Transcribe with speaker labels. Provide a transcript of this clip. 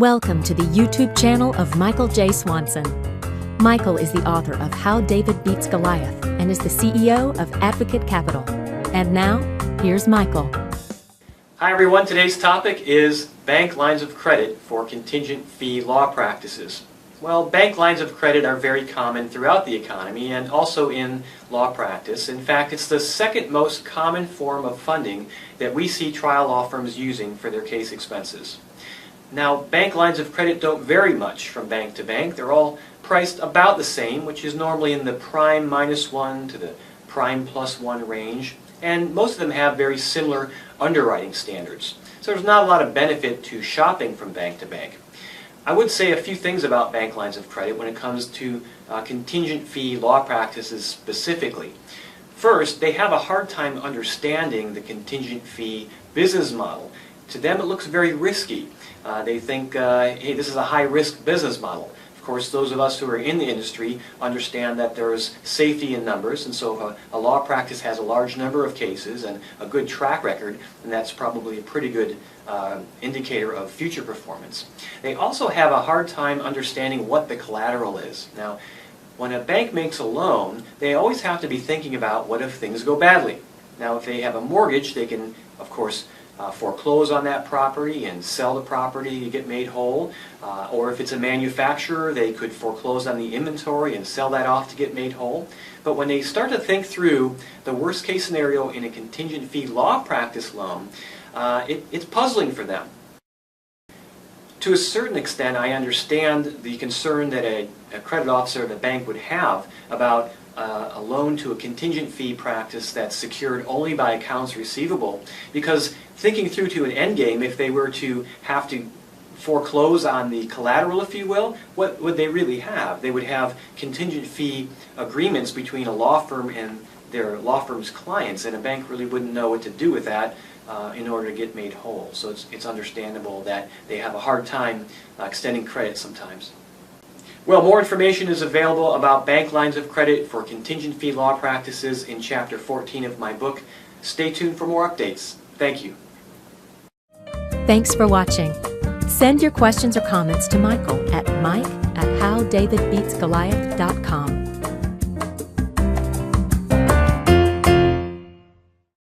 Speaker 1: Welcome to the YouTube channel of Michael J. Swanson. Michael is the author of How David Beats Goliath and is the CEO of Advocate Capital. And now, here's Michael.
Speaker 2: Hi everyone, today's topic is bank lines of credit for contingent fee law practices. Well, bank lines of credit are very common throughout the economy and also in law practice. In fact, it's the second most common form of funding that we see trial law firms using for their case expenses. Now, bank lines of credit don't vary much from bank to bank. They're all priced about the same, which is normally in the prime -1 to the prime +1 range. And most of them have very similar underwriting standards. So there's not a lot of benefit to shopping from bank to bank. I would say a few things about bank lines of credit when it comes to contingent fee law practices specifically. First, they have a hard time understanding the contingent fee business model. To them it looks very risky. They think, hey, this is a high-risk business model. Of course, those of us who are in the industry understand that there's safety in numbers, and so if a law practice has a large number of cases and a good track record, then that's probably a pretty good indicator of future performance. They also have a hard time understanding what the collateral is. Now, when a bank makes a loan, they always have to be thinking about what if things go badly. Now, if they have a mortgage, they can, of course, foreclose on that property and sell the property to get made whole. Or if it's a manufacturer, they could foreclose on the inventory and sell that off to get made whole. But when they start to think through the worst case scenario in a contingent fee law practice loan, it's puzzling for them. To a certain extent, I understand the concern that a credit officer of a bank would have about a loan to a contingent fee practice that's secured only by accounts receivable, because thinking through to an end game, if they were to have to foreclose on the collateral, if you will, what would they really have? They would have contingent fee agreements between a law firm and their law firm's clients, and a bank really wouldn't know what to do with that in order to get made whole. So it's understandable that they have a hard time extending credit sometimes. Well, more information is available about bank lines of credit for contingent fee law practices in Chapter 14 of my book. Stay tuned for more updates. Thank you.
Speaker 1: Thanks for watching. Send your questions or comments to Michael at mike@howdavidbeatsgoliath.com.